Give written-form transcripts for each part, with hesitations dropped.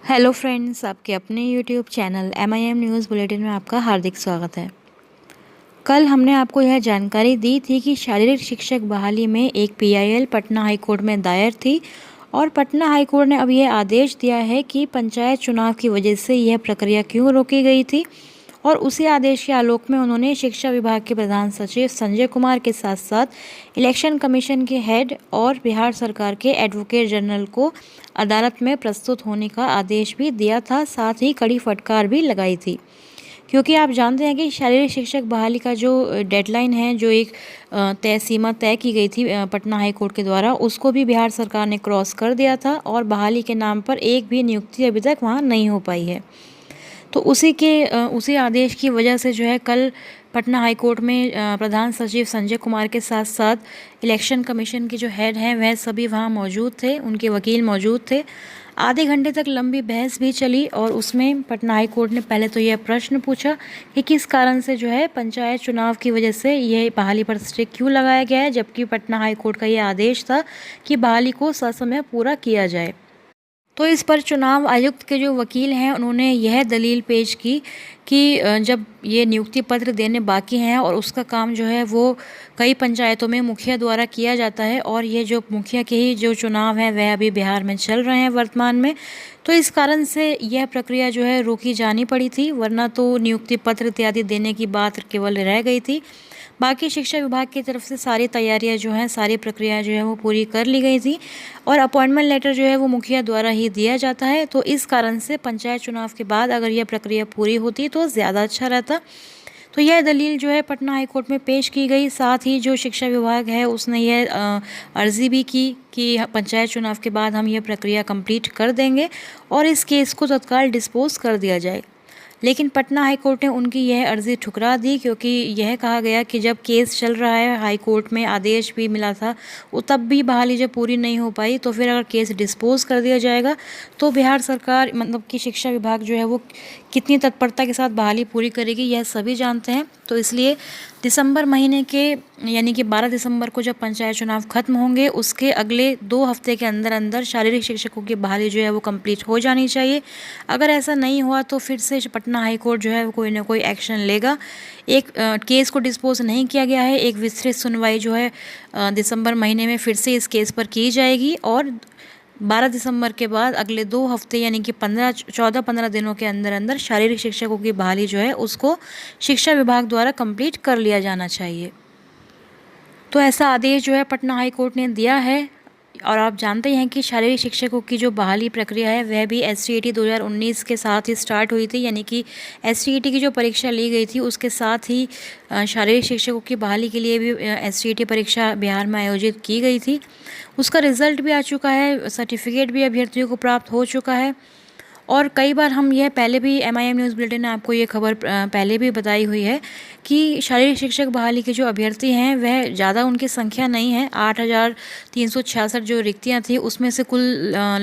Hello friends, आपके अपने YouTube channel MIM news bulletin में आपका हार्दिक स्वागत है। कल हमने आपको यह जानकारी दी थी कि शारीरिक शिक्षक बहाली में एक PIL पटना हाईकोर्ट में दायर थी और पटना हाईकोर्ट ने अब यह आदेश दिया है कि पंचायत चुनाव की वजह से यह प्रक्रिया क्यों रोकी गई थी। और उसी आदेश के आलोक में उन्होंने शिक्षा विभाग के प्रधान सचिव संजय कुमार के साथ साथ इलेक्शन कमीशन के हेड और बिहार सरकार के एडवोकेट जनरल को अदालत में प्रस्तुत होने का आदेश भी दिया था, साथ ही कड़ी फटकार भी लगाई थी। क्योंकि आप जानते हैं कि शारीरिक शिक्षक बहाली का जो डेडलाइन है, जो एक तय सीमा तय की गई थी पटना हाई कोर्ट के द्वारा, उसको भी बिहार सरकार ने क्रॉस कर दिया था और बहाली के नाम पर एक भी नियुक्ति अभी तक वहाँ नहीं हो पाई है। तो उसी आदेश की वजह से जो है कल पटना हाई कोर्ट में प्रधान सचिव संजय कुमार के साथ साथ इलेक्शन कमीशन के जो हेड हैं वह सभी वहाँ मौजूद थे, उनके वकील मौजूद थे। आधे घंटे तक लंबी बहस भी चली और उसमें पटना हाई कोर्ट ने पहले तो यह प्रश्न पूछा कि किस कारण से जो है पंचायत चुनाव की वजह से यह बहाली पर स्टे क्यों लगाया गया है, जबकि पटना हाई कोर्ट का यह आदेश था कि बहाली को ससमय पूरा किया जाए। तो इस पर चुनाव आयुक्त के जो वकील हैं उन्होंने यह दलील पेश की कि जब ये नियुक्ति पत्र देने बाकी हैं और उसका काम जो है वो कई पंचायतों में मुखिया द्वारा किया जाता है और ये जो मुखिया के ही जो चुनाव हैं वह अभी बिहार में चल रहे हैं वर्तमान में, तो इस कारण से यह प्रक्रिया जो है रोकी जानी पड़ी थी, वरना तो नियुक्ति पत्र इत्यादि देने की बात केवल रह गई थी। बाकी शिक्षा विभाग की तरफ से सारी तैयारियां जो हैं, सारी प्रक्रिया जो है वो पूरी कर ली गई थी और अपॉइंटमेंट लेटर जो है वो मुखिया द्वारा ही दिया जाता है। तो इस कारण से पंचायत चुनाव के बाद अगर यह प्रक्रिया पूरी होती तो ज़्यादा अच्छा रहता। तो यह दलील जो है पटना हाईकोर्ट में पेश की गई। साथ ही जो शिक्षा विभाग है उसने यह अर्जी भी की कि पंचायत चुनाव के बाद हम यह प्रक्रिया कंप्लीट कर देंगे और इस केस को तत्काल डिस्पोज कर दिया जाए। लेकिन पटना हाई कोर्ट ने उनकी यह अर्जी ठुकरा दी, क्योंकि यह कहा गया कि जब केस चल रहा है, हाई कोर्ट में आदेश भी मिला था, वो तब भी बहाली जब पूरी नहीं हो पाई, तो फिर अगर केस डिस्पोज कर दिया जाएगा तो बिहार सरकार मतलब कि शिक्षा विभाग जो है वो कितनी तत्परता के साथ बहाली पूरी करेगी यह सभी जानते हैं। तो इसलिए दिसंबर महीने के यानी कि 12 दिसंबर को जब पंचायत चुनाव खत्म होंगे उसके अगले 2 हफ्ते के अंदर अंदर शारीरिक शिक्षकों की बहाली जो है वो कंप्लीट हो जानी चाहिए। अगर ऐसा नहीं हुआ तो फिर से पटना हाई कोर्ट जो है वो कोई ना कोई एक्शन लेगा। एक केस को डिस्पोज नहीं किया गया है, एक विस्तृत सुनवाई जो है दिसंबर महीने में फिर से इस केस पर की जाएगी और 12 दिसंबर के बाद अगले 2 हफ्ते यानी कि 14-15 दिनों के अंदर अंदर शारीरिक शिक्षकों की बहाली जो है उसको शिक्षा विभाग द्वारा कंप्लीट कर लिया जाना चाहिए। तो ऐसा आदेश जो है पटना हाई कोर्ट ने दिया है। और आप जानते हैं कि शारीरिक शिक्षकों की जो बहाली प्रक्रिया है वह भी STET 2019 के साथ ही स्टार्ट हुई थी, यानी कि STET की जो परीक्षा ली गई थी उसके साथ ही शारीरिक शिक्षकों की बहाली के लिए भी STET परीक्षा बिहार में आयोजित की गई थी। उसका रिजल्ट भी आ चुका है, सर्टिफिकेट भी अभ्यर्थियों को प्राप्त हो चुका है और कई बार हम यह पहले भी MIM न्यूज़ बुलेटिन ने आपको ये खबर पहले भी बताई हुई है कि शारीरिक शिक्षक बहाली के जो अभ्यर्थी हैं वह ज़्यादा उनकी संख्या नहीं है। 8,366 जो रिक्तियां थी उसमें से कुल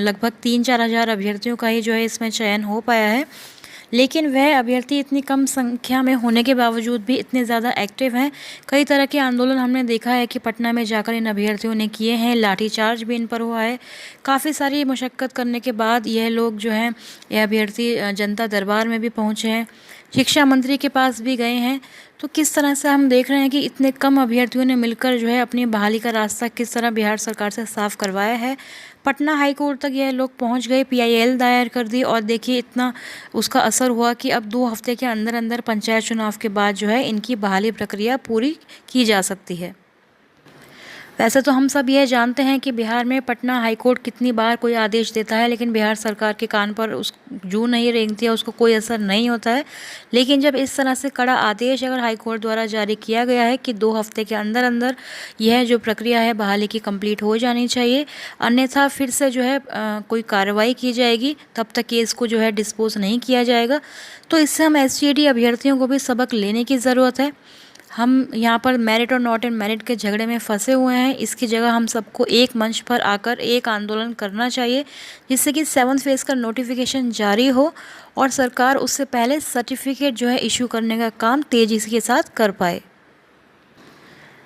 लगभग 3-4 हज़ार अभ्यर्थियों का ही जो है इसमें चयन हो पाया है। लेकिन वह अभ्यर्थी इतनी कम संख्या में होने के बावजूद भी इतने ज़्यादा एक्टिव हैं। कई तरह के आंदोलन हमने देखा है कि पटना में जाकर इन अभ्यर्थियों ने किए हैं, लाठीचार्ज भी इन पर हुआ है। काफ़ी सारी मशक्क़त करने के बाद यह लोग जो हैं, यह अभ्यर्थी जनता दरबार में भी पहुँचे हैं, शिक्षा मंत्री के पास भी गए हैं। तो किस तरह से हम देख रहे हैं कि इतने कम अभ्यर्थियों ने मिलकर जो है अपनी बहाली का रास्ता किस तरह बिहार सरकार से साफ करवाया है। पटना हाई कोर्ट तक यह लोग पहुंच गए, PIL दायर कर दी और देखिए इतना उसका असर हुआ कि अब 2 हफ्ते के अंदर अंदर पंचायत चुनाव के बाद जो है इनकी बहाली प्रक्रिया पूरी की जा सकती है। वैसे तो हम सब यह जानते हैं कि बिहार में पटना हाई कोर्ट कितनी बार कोई आदेश देता है लेकिन बिहार सरकार के कान पर उस जू नहीं रेंगती है, उसको कोई असर नहीं होता है। लेकिन जब इस तरह से कड़ा आदेश अगर हाई कोर्ट द्वारा जारी किया गया है कि 2 हफ्ते के अंदर अंदर यह जो प्रक्रिया है बहाली की कंप्लीट हो जानी चाहिए, अन्यथा फिर से जो है कोई कार्रवाई की जाएगी, तब तक केस को जो है डिस्पोज नहीं किया जाएगा। तो इससे हम STET अभ्यर्थियों को भी सबक लेने की ज़रूरत है। हम यहाँ पर मेरिट और नॉट इन मेरिट के झगड़े में फंसे हुए हैं। इसकी जगह हम सबको एक मंच पर आकर एक आंदोलन करना चाहिए, जिससे कि 7th फेज़ का नोटिफिकेशन जारी हो और सरकार उससे पहले सर्टिफिकेट जो है इशू करने का काम तेज़ी के साथ कर पाए।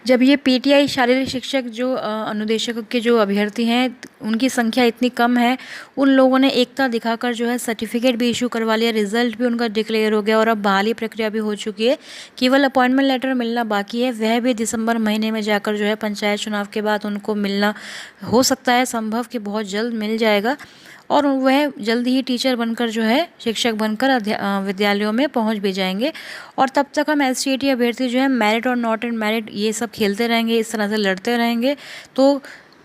जब ये पीटीआई शारीरिक शिक्षक जो अनुदेशकों के जो अभ्यर्थी हैं उनकी संख्या इतनी कम है, उन लोगों ने एकता दिखाकर जो है सर्टिफिकेट भी इशू करवा लिया, रिजल्ट भी उनका डिक्लेयर हो गया और अब बहाली प्रक्रिया भी हो चुकी है। केवल अपॉइंटमेंट लेटर मिलना बाकी है, वह भी दिसंबर महीने में जाकर जो है पंचायत चुनाव के बाद उनको मिलना हो सकता है, संभव कि बहुत जल्द मिल जाएगा और वह जल्दी ही टीचर बनकर जो है शिक्षक बनकर विद्यालयों में पहुंच भी जाएंगे। और तब तक हम एसटीईटी अभ्यर्थी जो है मेरिट और नॉट इन मेरिट ये सब खेलते रहेंगे, इस तरह से लड़ते रहेंगे। तो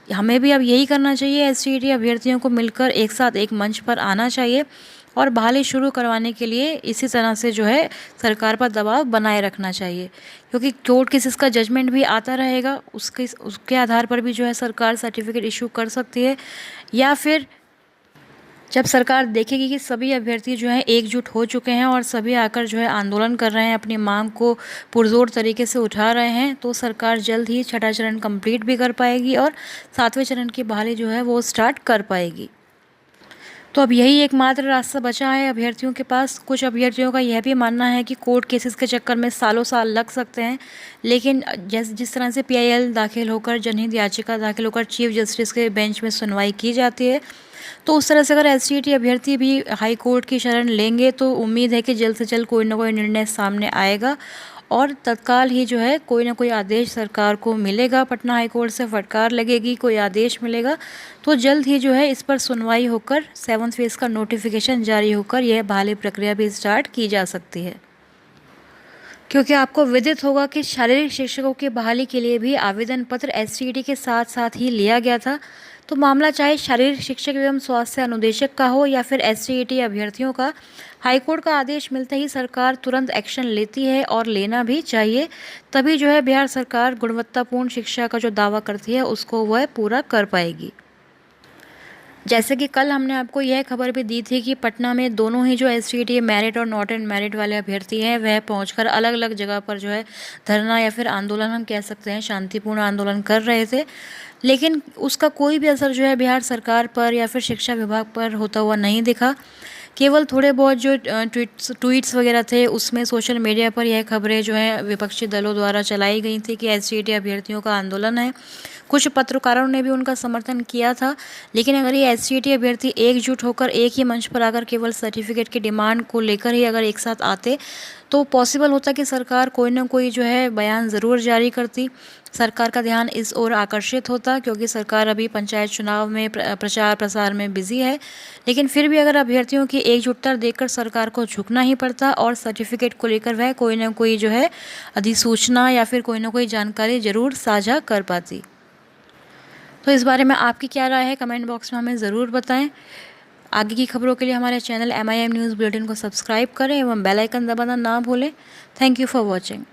हमें भी अब यही करना चाहिए, एसटीईटी अभ्यर्थियों को मिलकर एक साथ एक मंच पर आना चाहिए और बहाली शुरू करवाने के लिए इसी तरह से जो है सरकार पर दबाव बनाए रखना चाहिए, क्योंकि कोर्ट केसेस का जजमेंट भी आता रहेगा, उसके आधार पर भी जो है सरकार सर्टिफिकेट इशू कर सकती है। या फिर जब सरकार देखेगी कि सभी अभ्यर्थी जो हैं एकजुट हो चुके हैं और सभी आकर जो है आंदोलन कर रहे हैं, अपनी मांग को पुरजोर तरीके से उठा रहे हैं, तो सरकार जल्द ही छठा चरण कंप्लीट भी कर पाएगी और सातवें चरण की बहाली जो है वो स्टार्ट कर पाएगी। तो अब यही एकमात्र रास्ता बचा है अभ्यर्थियों के पास। कुछ अभ्यर्थियों का यह भी मानना है कि कोर्ट केसेस के चक्कर में सालों साल लग सकते हैं, लेकिन जिस तरह से पीआईएल दाखिल होकर, जनहित याचिका दाखिल होकर चीफ जस्टिस के बेंच में सुनवाई की जाती है, तो उस तरह से अगर एसटीईटी अभ्यर्थी भी हाई कोर्ट की शरण लेंगे तो उम्मीद है कि जल्द से जल्द कोई ना कोई निर्णय सामने आएगा और तत्काल ही जो है कोई ना कोई आदेश सरकार को मिलेगा, पटना हाई कोर्ट से फटकार लगेगी, कोई आदेश मिलेगा, तो जल्द ही जो है इस पर सुनवाई होकर 7th फेज़ का नोटिफिकेशन जारी होकर यह बहाली प्रक्रिया भी स्टार्ट की जा सकती है। क्योंकि आपको विदित होगा कि शारीरिक शिक्षकों की बहाली के लिए भी आवेदन पत्र एसटीईटी के साथ साथ ही लिया गया था। तो मामला चाहे शारीरिक शिक्षक एवं स्वास्थ्य अनुदेशक का हो या फिर एसटीईटी अभ्यर्थियों का, हाईकोर्ट का आदेश मिलते ही सरकार तुरंत एक्शन लेती है और लेना भी चाहिए। तभी जो है बिहार सरकार गुणवत्तापूर्ण शिक्षा का जो दावा करती है उसको वह पूरा कर पाएगी। जैसे कि कल हमने आपको यह खबर भी दी थी कि पटना में दोनों ही जो एसटीईटी मेरिट और नॉट इन मेरिट वाले अभ्यर्थी हैं वह पहुंचकर अलग अलग जगह पर जो है धरना या फिर आंदोलन, हम कह सकते हैं शांतिपूर्ण आंदोलन कर रहे थे, लेकिन उसका कोई भी असर जो है बिहार सरकार पर या फिर शिक्षा विभाग पर होता हुआ नहीं दिखा। केवल थोड़े बहुत जो ट्वीट्स वगैरह थे उसमें सोशल मीडिया पर यह खबरें जो है विपक्षी दलों द्वारा चलाई गई थी कि एसटीईटी अभ्यर्थियों का आंदोलन है। कुछ पत्रकारों ने भी उनका समर्थन किया था, लेकिन अगर ये एसटीईटी अभ्यर्थी एकजुट होकर एक ही मंच पर आकर केवल सर्टिफिकेट की डिमांड को लेकर ही अगर एक साथ आते तो पॉसिबल होता कि सरकार कोई ना कोई जो है बयान ज़रूर जारी करती, सरकार का ध्यान इस ओर आकर्षित होता, क्योंकि सरकार अभी पंचायत चुनाव में प्रचार प्रसार में बिजी है। लेकिन फिर भी अगर अभ्यर्थियों की एकजुटता देखकर सरकार को झुकना ही पड़ता और सर्टिफिकेट को लेकर वह कोई ना कोई जो है अधिसूचना या फिर कोई ना कोई जानकारी ज़रूर साझा कर पाती। तो इस बारे में आपकी क्या राय है, कमेंट बॉक्स में हमें ज़रूर बताएं। आगे की खबरों के लिए हमारे चैनल MIM न्यूज़ बुलेटिन को सब्सक्राइब करें एवं बेल आइकन दबाना ना भूलें। Thank you for watching.